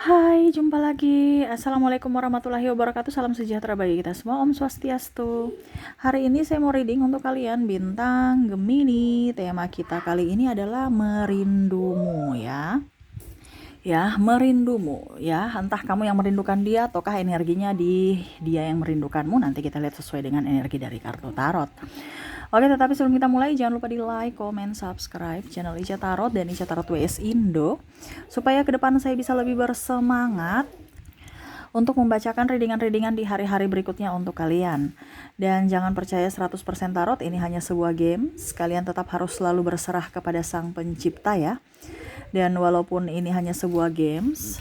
Hai, jumpa lagi. Assalamualaikum warahmatullahi wabarakatuh. Salam sejahtera bagi kita semua. Om Swastiastu. Hari ini saya mau reading untuk kalian bintang Gemini. Tema kita kali ini adalah merindumu ya. Ya, merindumu ya. Entah kamu yang merindukan dia ataukah energinya di dia yang merindukanmu. Nanti kita lihat sesuai dengan energi dari kartu tarot. Oke, tetapi sebelum kita mulai, jangan lupa di like, comment, subscribe channel Ica Tarot dan Ica Tarot WS Indo, supaya ke depan saya bisa lebih bersemangat untuk membacakan readingan-readingan di hari-hari berikutnya untuk kalian. Dan jangan percaya 100% tarot, ini hanya sebuah game. Kalian tetap harus selalu berserah kepada Sang Pencipta ya. Dan walaupun ini hanya sebuah games,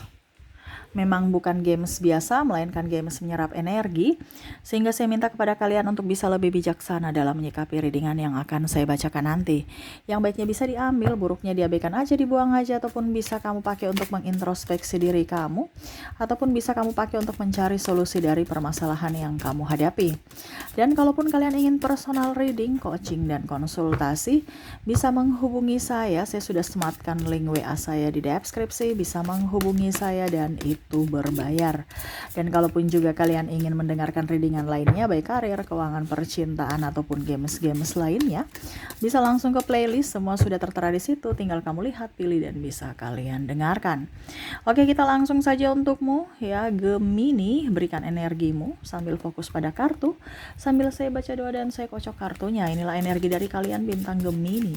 memang bukan games biasa, melainkan games menyerap energi, sehingga saya minta kepada kalian untuk bisa lebih bijaksana dalam menyikapi readingan yang akan saya bacakan nanti. Yang baiknya bisa diambil, buruknya diabaikan aja, dibuang aja, ataupun bisa kamu pakai untuk mengintrospeksi diri kamu, ataupun bisa kamu pakai untuk mencari solusi dari permasalahan yang kamu hadapi. Dan kalaupun kalian ingin personal reading, coaching, dan konsultasi, bisa menghubungi saya sudah sematkan link WA saya di deskripsi, bisa menghubungi saya dan itu berbayar. Dan kalaupun juga kalian ingin mendengarkan readingan lainnya, baik karir, keuangan, percintaan, ataupun games-games lainnya, bisa langsung ke playlist, semua sudah tertera di situ, tinggal kamu lihat, pilih, dan bisa kalian dengarkan. Oke, kita langsung saja untukmu ya Gemini, berikan energimu sambil fokus pada kartu, sambil saya baca doa dan saya kocok kartunya. Inilah energi dari kalian bintang Gemini.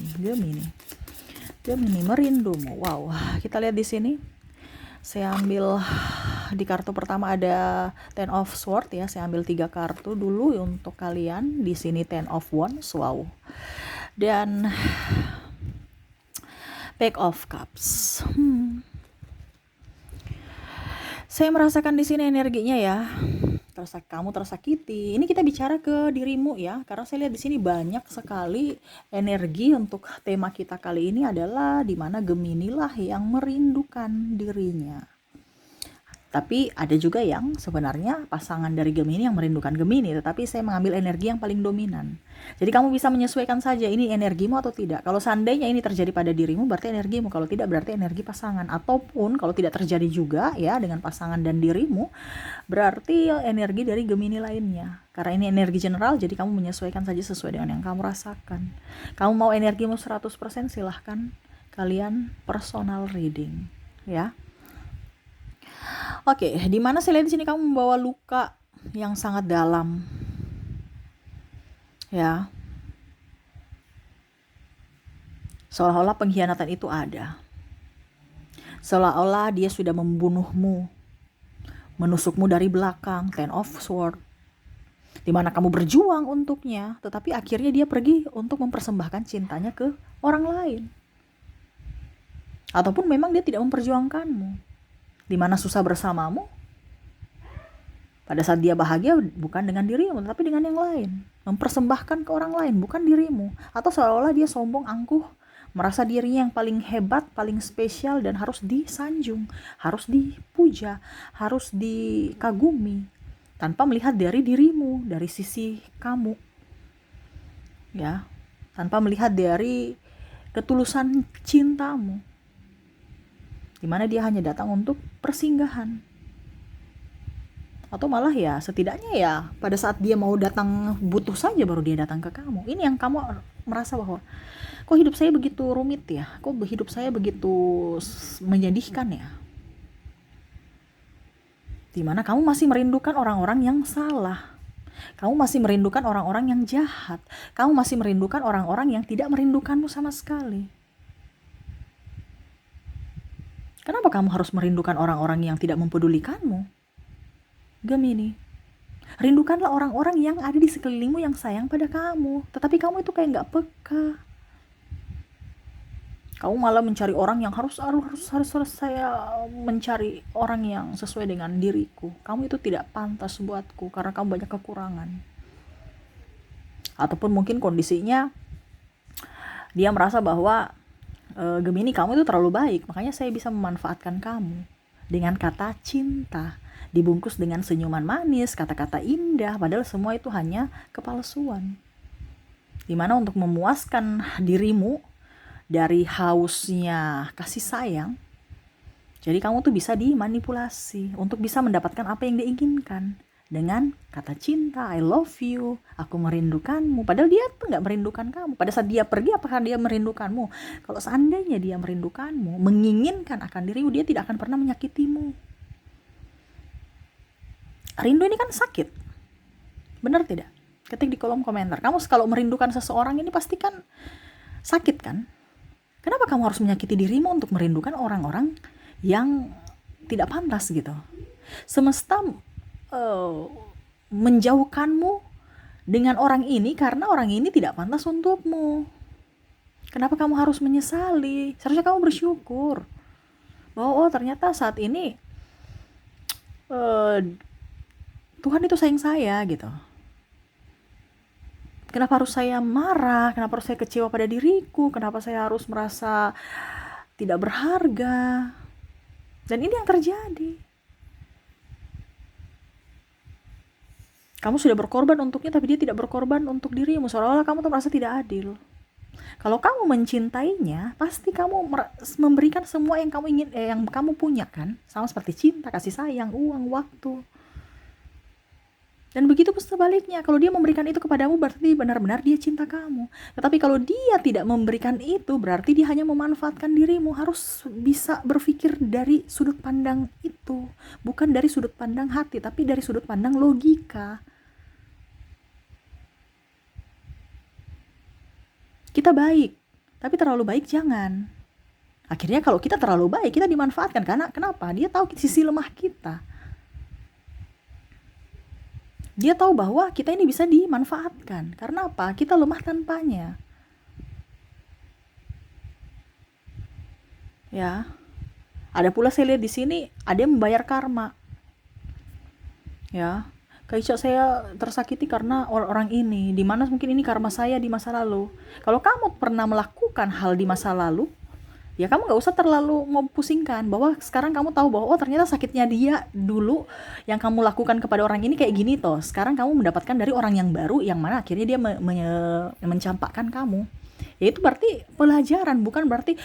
Gemini merindumu. Wow, kita lihat di sini. Saya ambil di kartu pertama ada Ten of Swords ya. Saya ambil 3 kartu dulu untuk kalian. Di sini Ten of Wands. Wow. Dan Page of Cups. Saya merasakan di sini energinya ya. Kamu tersakiti. Ini kita bicara ke dirimu ya, karena saya lihat di sini banyak sekali energi untuk tema kita kali ini adalah dimana Gemini lah yang merindukan dirinya. Tapi ada juga yang sebenarnya pasangan dari Gemini yang merindukan Gemini, tetapi saya mengambil energi yang paling dominan. Jadi kamu bisa menyesuaikan saja ini energimu atau tidak. Kalau seandainya ini terjadi pada dirimu berarti energimu, kalau tidak berarti energi pasangan. Ataupun kalau tidak terjadi juga ya dengan pasangan dan dirimu, berarti energi dari Gemini lainnya. Karena ini energi general, jadi kamu menyesuaikan saja sesuai dengan yang kamu rasakan. Kamu mau energimu 100%, silahkan kalian personal reading ya. Oke, di mana saya lihat di sini kamu membawa luka yang sangat dalam. Ya. Seolah-olah pengkhianatan itu ada. Seolah-olah dia sudah membunuhmu, menusukmu dari belakang, Ten of Swords. Di mana kamu berjuang untuknya, tetapi akhirnya dia pergi untuk mempersembahkan cintanya ke orang lain. Ataupun memang dia tidak memperjuangkanmu. Di mana susah bersamamu, pada saat dia bahagia bukan dengan dirimu tapi dengan yang lain, mempersembahkan ke orang lain bukan dirimu, atau seolah-olah dia sombong, angkuh, merasa dirinya yang paling hebat, paling spesial dan harus disanjung, harus dipuja, harus dikagumi, tanpa melihat dari dirimu, dari sisi kamu ya, tanpa melihat dari ketulusan cintamu, dimana dia hanya datang untuk persinggahan. Atau malah ya setidaknya ya pada saat dia mau datang butuh saja baru dia datang ke kamu. Ini yang kamu merasa bahwa kok hidup saya begitu rumit ya, kok hidup saya begitu menyedihkan ya, dimana kamu masih merindukan orang-orang yang salah, kamu masih merindukan orang-orang yang jahat, kamu masih merindukan orang-orang yang tidak merindukanmu sama sekali. Kenapa kamu harus merindukan orang-orang yang tidak mempedulikanmu? Gemini, rindukanlah orang-orang yang ada di sekelilingmu yang sayang pada kamu. Tetapi kamu itu kayak gak peka. Kamu malah mencari orang yang harus saya mencari orang yang sesuai dengan diriku. Kamu itu tidak pantas buatku karena kamu banyak kekurangan. Ataupun mungkin kondisinya dia merasa bahwa Gemini, kamu itu terlalu baik, makanya saya bisa memanfaatkan kamu dengan kata cinta, dibungkus dengan senyuman manis, kata-kata indah, padahal semua itu hanya kepalsuan. Dimana untuk memuaskan dirimu dari hausnya kasih sayang, Jadi kamu tuh bisa dimanipulasi untuk bisa mendapatkan apa yang diinginkan dengan kata cinta, I love you, aku merindukanmu. Padahal dia tuh nggak merindukan kamu. Pada saat dia pergi, apakah dia merindukanmu? Kalau seandainya dia merindukanmu, menginginkan akan dirimu, dia tidak akan pernah menyakitimu. Rindu ini kan sakit, benar tidak? Ketik di kolom komentar. Kamu kalau merindukan seseorang ini pasti kan sakit kan? Kenapa kamu harus menyakiti dirimu untuk merindukan orang-orang yang tidak pantas gitu? Semesta menjauhkanmu dengan orang ini karena orang ini tidak pantas untukmu. Kenapa kamu harus menyesali? Seharusnya kamu bersyukur bahwa ternyata saat ini Tuhan itu sayang saya gitu. Kenapa harus saya marah? Kenapa harus saya kecewa pada diriku? Kenapa saya harus merasa tidak berharga? Dan ini yang terjadi. Kamu sudah berkorban untuknya, tapi dia tidak berkorban untuk dirimu. Seolah-olah kamu tuh merasa tidak adil. Kalau kamu mencintainya, pasti kamu memberikan semua yang kamu ingin, yang kamu punya kan? Sama seperti cinta, kasih sayang, uang, waktu. Dan begitu pun sebaliknya, kalau dia memberikan itu kepadamu berarti benar-benar dia cinta kamu. Tetapi kalau dia tidak memberikan itu, berarti dia hanya memanfaatkan dirimu. Harus bisa berpikir dari sudut pandang itu. Bukan dari sudut pandang hati, tapi dari sudut pandang logika. Kita baik, tapi terlalu baik jangan. Akhirnya kalau kita terlalu baik, kita dimanfaatkan. Karena kenapa? Dia tahu sisi lemah kita. Dia tahu bahwa kita ini bisa dimanfaatkan. Karena apa? Kita lemah tanpanya. Ya. Ada pula saya lihat di sini ada yang membayar karma. Ya. Kayak saya tersakiti karena orang ini. Dimana mungkin ini karma saya di masa lalu. Kalau kamu pernah melakukan hal di masa lalu, ya kamu gak usah terlalu mau pusingkan bahwa sekarang kamu tahu bahwa ternyata sakitnya dia dulu yang kamu lakukan kepada orang ini kayak gini toh. Sekarang kamu mendapatkan dari orang yang baru yang mana akhirnya dia mencampakkan kamu. Ya itu berarti pelajaran, bukan berarti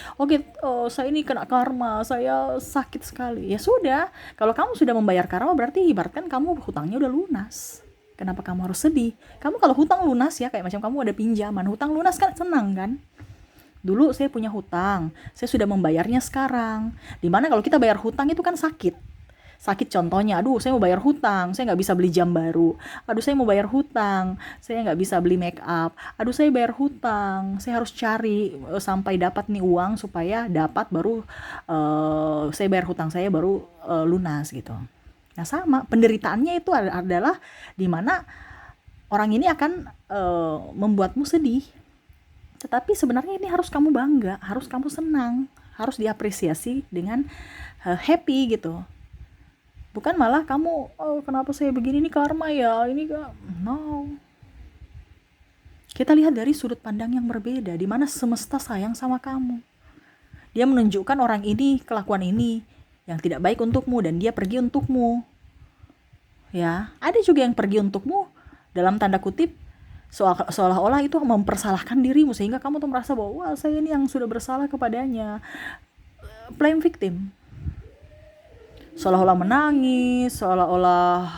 saya ini kena karma, saya sakit sekali. Ya sudah, kalau kamu sudah membayar karma berarti ibaratkan kamu hutangnya udah lunas. Kenapa kamu harus sedih? Kamu kalau hutang lunas ya, kayak macam kamu ada pinjaman, hutang lunas kan senang kan? Dulu saya punya hutang, saya sudah membayarnya sekarang. Dimana kalau kita bayar hutang itu kan sakit. Sakit contohnya, aduh saya mau bayar hutang, saya nggak bisa beli jam baru. Aduh saya mau bayar hutang, saya nggak bisa beli make up. Aduh saya bayar hutang, saya harus cari sampai dapat nih uang supaya dapat baru saya bayar hutang saya baru lunas gitu. Nah sama, penderitaannya itu adalah dimana orang ini akan membuatmu sedih. Tetapi sebenarnya ini harus kamu bangga, harus kamu senang, harus diapresiasi dengan happy gitu. Bukan malah kamu, kenapa saya begini, ini karma ya, ini gak. No. Kita lihat dari sudut pandang yang berbeda, di mana semesta sayang sama kamu. Dia menunjukkan orang ini, kelakuan ini, yang tidak baik untukmu, dan dia pergi untukmu. Ya, ada juga yang pergi untukmu, dalam tanda kutip, seolah-olah itu mempersalahkan dirimu sehingga kamu tuh merasa bahwa wah saya ini yang sudah bersalah kepadanya. Playing victim, seolah-olah menangis, seolah-olah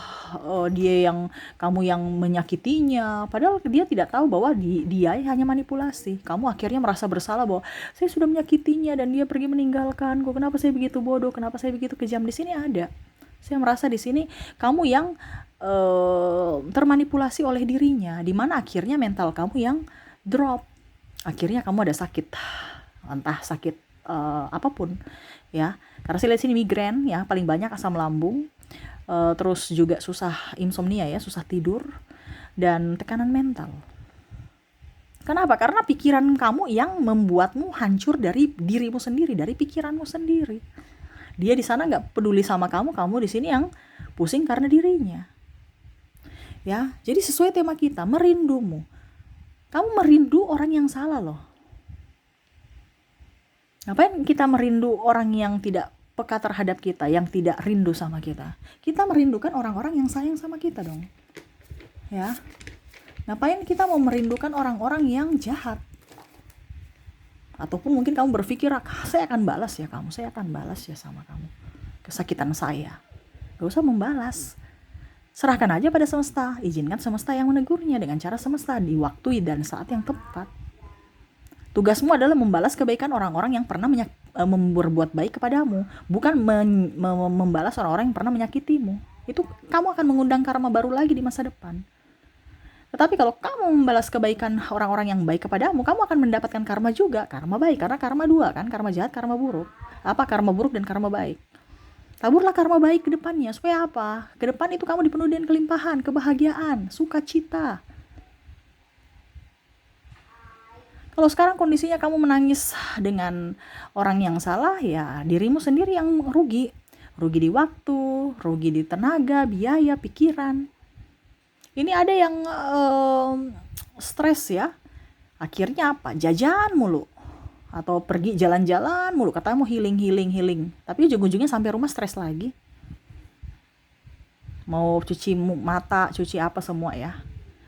dia yang kamu yang menyakitinya, padahal dia tidak tahu bahwa dia hanya manipulasi. Kamu akhirnya merasa bersalah bahwa saya sudah menyakitinya dan dia pergi meninggalkanku. Kenapa saya begitu bodoh? Kenapa saya begitu kejam? Di sini ada. Saya merasa di sini kamu yang termanipulasi oleh dirinya, di mana akhirnya mental kamu yang drop. Akhirnya kamu ada sakit, entah sakit apapun ya. Karena saya lihat sini migrain ya, paling banyak asam lambung, terus juga susah insomnia ya, susah tidur, dan tekanan mental. Kenapa? Karena pikiran kamu yang membuatmu hancur dari dirimu sendiri, dari pikiranmu sendiri. Dia di sana nggak peduli sama kamu di sini yang pusing karena dirinya. Ya, jadi sesuai tema kita, merindumu. Kamu merindu orang yang salah loh. Ngapain kita merindu orang yang tidak peka terhadap kita, yang tidak rindu sama kita? Kita merindukan orang-orang yang sayang sama kita dong. Ya. Ngapain kita mau merindukan orang-orang yang jahat? Ataupun mungkin kamu berpikir, saya akan balas ya kamu, saya akan balas ya sama kamu kesakitan saya. Gak usah membalas. Serahkan aja pada semesta, izinkan semesta yang menegurnya dengan cara semesta di waktu dan saat yang tepat. Tugasmu adalah membalas kebaikan orang-orang yang pernah berbuat baik kepadamu, bukan membalas orang-orang yang pernah menyakitimu. Itu kamu akan mengundang karma baru lagi di masa depan. Tetapi kalau kamu membalas kebaikan orang-orang yang baik kepadamu, kamu akan mendapatkan karma juga, karma baik, karena karma dua kan, karma jahat, karma buruk. Apa karma buruk dan karma baik? Taburlah karma baik ke depannya, supaya apa? Ke depan itu kamu dipenuhi dengan kelimpahan, kebahagiaan, sukacita. Kalau sekarang kondisinya kamu menangis dengan orang yang salah, ya dirimu sendiri yang rugi. Rugi di waktu, rugi di tenaga, biaya, pikiran. Ini ada yang stres ya. Akhirnya apa? Jajan mulu. Atau pergi jalan-jalan mulu, katanya mau healing. Tapi ujung-ujungnya sampai rumah stres lagi. Mau cuci mata, cuci apa semua ya.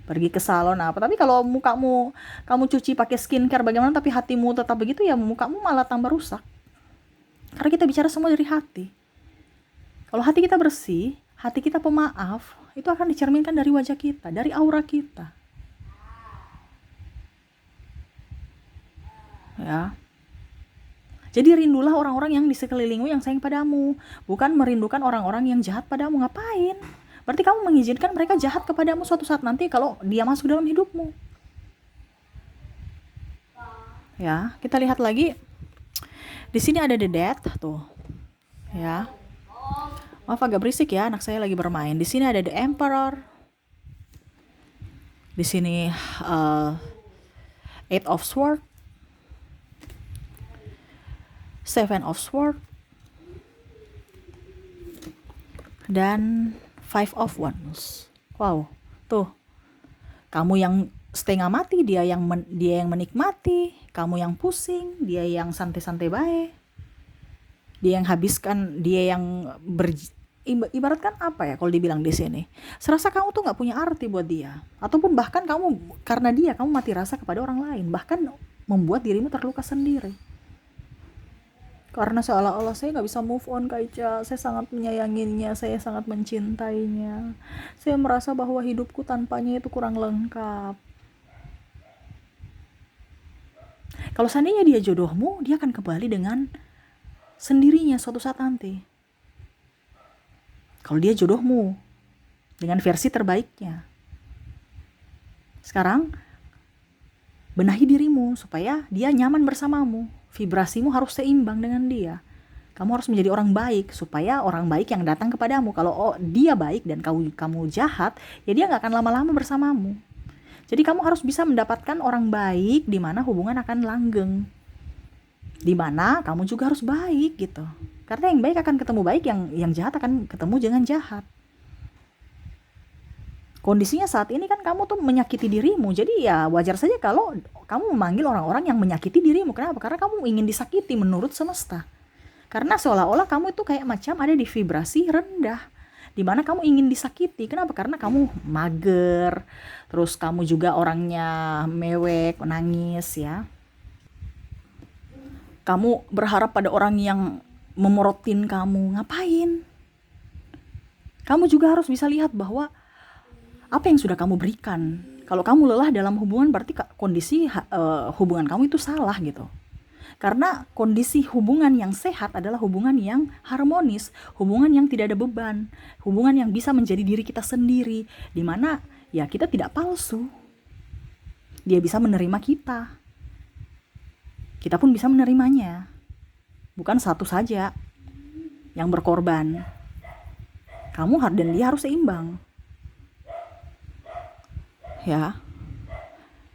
Pergi ke salon apa. Tapi kalau mukamu kamu cuci pakai skincare bagaimana, tapi hatimu tetap begitu, ya mukamu malah tambah rusak. Karena kita bicara semua dari hati. Kalau hati kita bersih, hati kita pemaaf, itu akan dicerminkan dari wajah kita, dari aura kita. Ya. Jadi rindulah orang-orang yang di sekelilingmu yang sayang padamu, bukan merindukan orang-orang yang jahat padamu. Ngapain? Berarti kamu mengizinkan mereka jahat kepadamu suatu saat nanti kalau dia masuk dalam hidupmu. Ya, kita lihat lagi. Di sini ada the death tuh. Ya. Maaf agak berisik ya, anak saya lagi bermain. Di sini ada the emperor. Di sini eight of sword. Seven of sword. Dan Five of Wands. Wow, tuh. Kamu yang setengah mati, dia yang menikmati. Kamu yang pusing, dia yang santai-santai baik. Dia yang habiskan, dia yang ibaratkan apa ya kalau dibilang di sini. Serasa kamu tuh nggak punya arti buat dia. Ataupun bahkan kamu karena dia kamu mati rasa kepada orang lain. Bahkan membuat dirimu terluka sendiri. Karena seolah-olah saya nggak bisa move on Kak Ica, saya sangat menyayanginya, saya sangat mencintainya. Saya merasa bahwa hidupku tanpanya itu kurang lengkap. Kalau seandainya dia jodohmu, dia akan kembali dengan sendirinya suatu saat nanti. Kalau dia jodohmu, dengan versi terbaiknya. Sekarang, benahi dirimu supaya dia nyaman bersamamu. Vibrasimu harus seimbang dengan dia. Kamu harus menjadi orang baik supaya orang baik yang datang kepadamu. Kalau dia baik dan kamu jahat, ya dia gak akan lama-lama bersamamu. Jadi kamu harus bisa mendapatkan orang baik di mana hubungan akan langgeng. Di mana kamu juga harus baik gitu. Karena yang baik akan ketemu baik, yang jahat akan ketemu jangan jahat. Kondisinya saat ini kan kamu tuh menyakiti dirimu. Jadi ya wajar saja kalau kamu memanggil orang-orang yang menyakiti dirimu. Kenapa? Karena kamu ingin disakiti menurut semesta. Karena seolah-olah kamu itu kayak macam ada di vibrasi rendah. Dimana kamu ingin disakiti. Kenapa? Karena kamu mager. Terus kamu juga orangnya mewek, menangis ya. Kamu berharap pada orang yang memorotin kamu. Ngapain? Kamu juga harus bisa lihat bahwa apa yang sudah kamu berikan. Kalau kamu lelah dalam hubungan, berarti kondisi hubungan kamu itu salah gitu. Karena kondisi hubungan yang sehat adalah hubungan yang harmonis, hubungan yang tidak ada beban, hubungan yang bisa menjadi diri kita sendiri, dimana ya kita tidak palsu. Dia bisa menerima kita. Kita pun bisa menerimanya. Bukan satu saja yang berkorban. Kamu dan dia harus seimbang. Ya,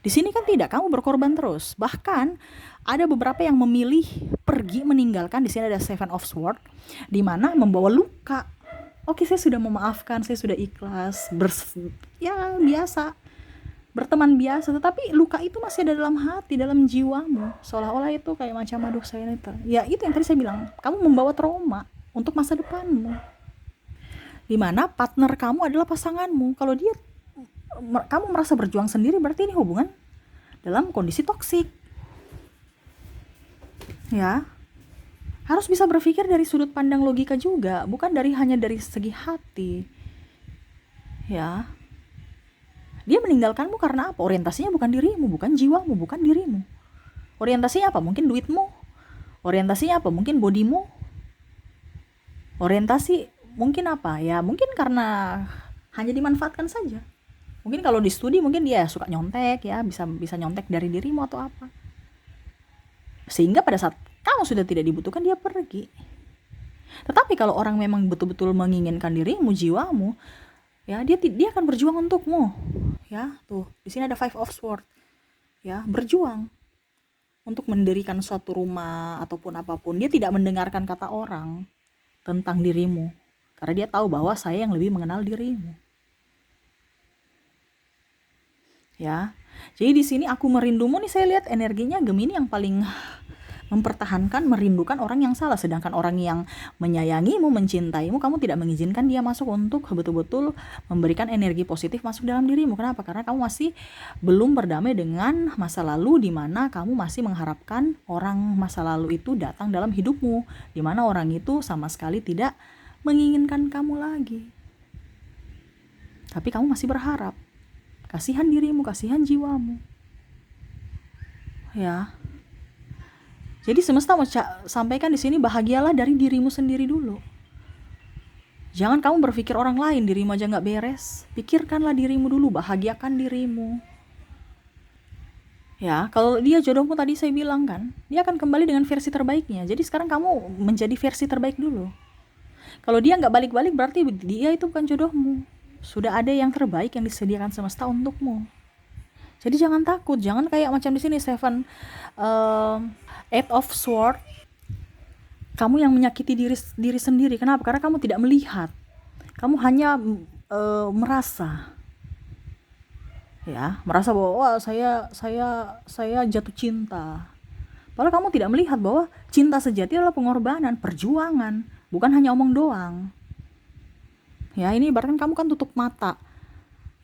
di sini kan tidak, kamu berkorban terus. Bahkan ada beberapa yang memilih pergi meninggalkan. Di sini ada Seven of Swords, di mana membawa luka. Oke, saya sudah memaafkan, saya sudah ikhlas, ya biasa, berteman biasa. Tetapi luka itu masih ada dalam hati, dalam jiwamu. Seolah-olah itu kayak macam aduh saya ini. Ya itu yang tadi saya bilang, kamu membawa trauma untuk masa depanmu. Di mana partner kamu adalah pasanganmu. Kalau dia kamu merasa berjuang sendiri, berarti ini hubungan dalam kondisi toksik. Ya, harus bisa berpikir dari sudut pandang logika juga, bukan hanya dari segi hati. Ya, dia meninggalkanmu karena apa? Orientasinya bukan dirimu, bukan jiwamu, bukan dirimu. Orientasinya apa? Mungkin duitmu. Orientasinya apa? Mungkin bodimu. Orientasi mungkin apa? Ya mungkin karena hanya dimanfaatkan saja. Mungkin kalau di studi mungkin dia suka nyontek ya, bisa nyontek dari dirimu atau apa. Sehingga pada saat kamu sudah tidak dibutuhkan, dia pergi. Tetapi kalau orang memang betul-betul menginginkan dirimu, jiwamu, ya dia akan berjuang untukmu. Ya, tuh, di sini ada Five of Swords. Ya, berjuang untuk mendirikan suatu rumah ataupun apapun. Dia tidak mendengarkan kata orang tentang dirimu, karena dia tahu bahwa saya yang lebih mengenal dirimu. Ya, jadi di sini aku merindumu nih, saya lihat energinya Gemini yang paling mempertahankan, merindukan orang yang salah, sedangkan orang yang menyayangimu, mencintaimu, kamu tidak mengizinkan dia masuk untuk betul-betul memberikan energi positif masuk dalam dirimu. Kenapa? Karena kamu masih belum berdamai dengan masa lalu, di mana kamu masih mengharapkan orang masa lalu itu datang dalam hidupmu, di mana orang itu sama sekali tidak menginginkan kamu lagi. Tapi kamu masih berharap. Kasihan dirimu, kasihan jiwamu. Ya. Jadi semesta mau sampaikan di sini, bahagialah dari dirimu sendiri dulu. Jangan kamu berpikir orang lain, dirimu aja nggak beres. Pikirkanlah dirimu dulu, bahagiakan dirimu. Ya, kalau dia jodohmu tadi saya bilang kan, dia akan kembali dengan versi terbaiknya. Jadi sekarang kamu menjadi versi terbaik dulu. Kalau dia nggak balik-balik, berarti dia itu bukan jodohmu. Sudah ada yang terbaik yang disediakan semesta untukmu. Jadi jangan takut, jangan kayak macam di sini Eight of Swords. Kamu yang menyakiti diri sendiri. Kenapa? Karena kamu tidak melihat. Kamu hanya merasa. Ya, merasa bahwa wah, saya jatuh cinta. Padahal kamu tidak melihat bahwa cinta sejati adalah pengorbanan, perjuangan, bukan hanya omong doang. Ya, ini ibaratkan kamu kan tutup mata.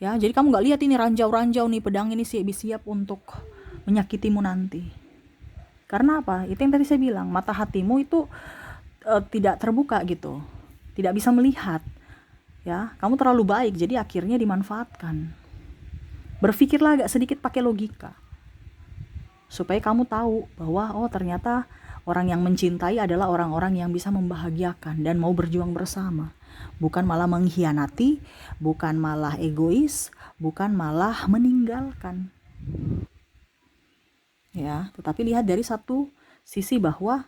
Ya, jadi kamu nggak lihat ini ranjau-ranjau nih, pedang ini siap untuk menyakitimu nanti. Karena apa? Itu yang tadi saya bilang, mata hatimu itu tidak terbuka gitu, tidak bisa melihat. Ya, kamu terlalu baik, jadi akhirnya dimanfaatkan. Berpikirlah agak sedikit pakai logika, supaya kamu tahu bahwa oh ternyata orang yang mencintai adalah orang-orang yang bisa membahagiakan dan mau berjuang bersama. Bukan malah mengkhianati, bukan malah egois, bukan malah meninggalkan. Ya, tetapi lihat dari satu sisi bahwa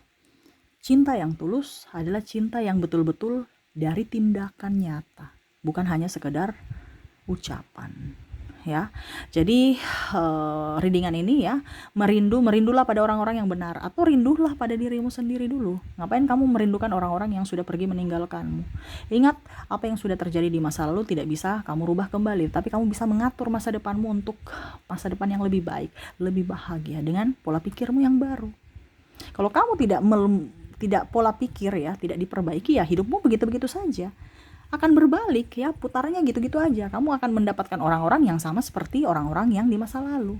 cinta yang tulus adalah cinta yang betul-betul dari tindakan nyata, bukan hanya sekedar ucapan. Ya, jadi readingan ini ya, merindulah pada orang-orang yang benar, atau rindulah pada dirimu sendiri dulu. Ngapain kamu merindukan orang-orang yang sudah pergi meninggalkanmu? Ingat, apa yang sudah terjadi di masa lalu tidak bisa kamu rubah kembali, tapi kamu bisa mengatur masa depanmu untuk masa depan yang lebih baik, lebih bahagia dengan pola pikirmu yang baru. Kalau kamu tidak pola pikir ya, tidak diperbaiki, ya hidupmu begitu-begitu saja. Akan berbalik ya, putarnya gitu-gitu aja. Kamu akan mendapatkan orang-orang yang sama seperti orang-orang yang di masa lalu.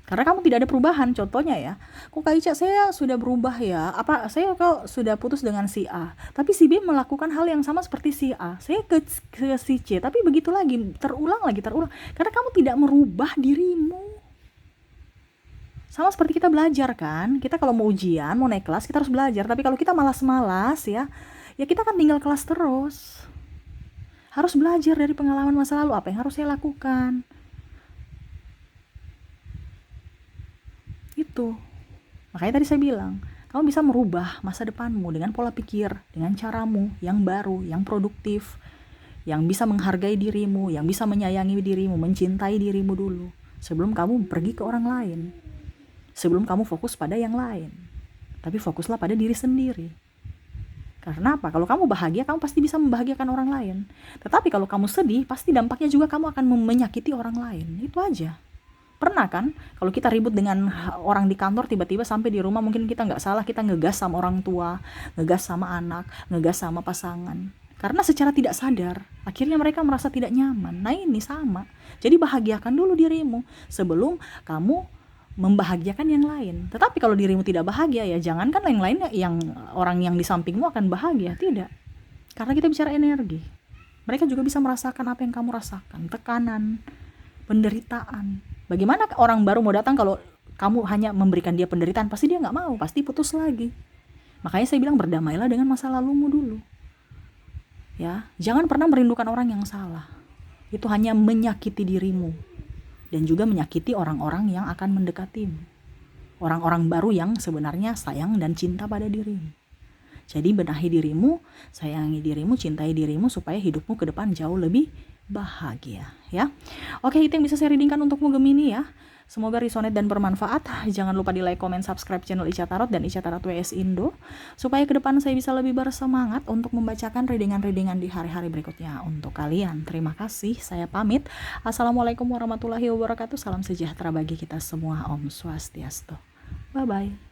Karena kamu tidak ada perubahan. Contohnya ya, kok Kak Ica saya sudah berubah ya, apa saya kok sudah putus dengan si A, tapi si B melakukan hal yang sama seperti si A, saya ke si C, tapi begitu lagi, terulang. Karena kamu tidak merubah dirimu. Sama seperti kita belajar kan, kita kalau mau ujian, mau naik kelas, kita harus belajar. Tapi kalau kita malas-malas ya kita akan tinggal kelas terus. Harus belajar dari pengalaman masa lalu, apa yang harus saya lakukan. Itu. Makanya tadi saya bilang, kamu bisa merubah masa depanmu dengan pola pikir, dengan caramu yang baru, yang produktif, yang bisa menghargai dirimu, yang bisa menyayangi dirimu, mencintai dirimu dulu, sebelum kamu pergi ke orang lain. Sebelum kamu fokus pada yang lain. Tapi fokuslah pada diri sendiri. Karena apa? Kalau kamu bahagia, kamu pasti bisa membahagiakan orang lain. Tetapi kalau kamu sedih, pasti dampaknya juga kamu akan menyakiti orang lain. Itu aja. Pernah kan? Kalau kita ribut dengan orang di kantor, tiba-tiba sampai di rumah mungkin kita nggak salah, kita ngegas sama orang tua, ngegas sama anak, ngegas sama pasangan. Karena secara tidak sadar, akhirnya mereka merasa tidak nyaman. Nah ini sama. Jadi bahagiakan dulu dirimu sebelum kamu membahagiakan yang lain. Tetapi kalau dirimu tidak bahagia, ya jangankan yang lain, yang orang yang di sampingmu akan bahagia, tidak. Karena kita bicara energi. Mereka juga bisa merasakan apa yang kamu rasakan, tekanan, penderitaan. Bagaimana orang baru mau datang kalau kamu hanya memberikan dia penderitaan? Pasti dia nggak mau, pasti putus lagi. Makanya saya bilang berdamailah dengan masa lalumu dulu. Ya, jangan pernah merindukan orang yang salah. Itu hanya menyakiti dirimu dan juga menyakiti orang-orang yang akan mendekatimu. Orang-orang baru yang sebenarnya sayang dan cinta pada dirimu. Jadi benahi dirimu, sayangi dirimu, cintai dirimu supaya hidupmu ke depan jauh lebih bahagia, ya. Oke, itu yang bisa saya readingkan untukmu Gemini ya. Semoga resonate dan bermanfaat. Jangan lupa di like, comment, subscribe channel Ica Tarot dan Ica Tarot WS Indo supaya ke depan saya bisa lebih bersemangat untuk membacakan readingan-readingan di hari-hari berikutnya untuk kalian. Terima kasih, saya pamit. Assalamualaikum warahmatullahi wabarakatuh. Salam sejahtera bagi kita semua. Om Swastiastu. Bye-bye.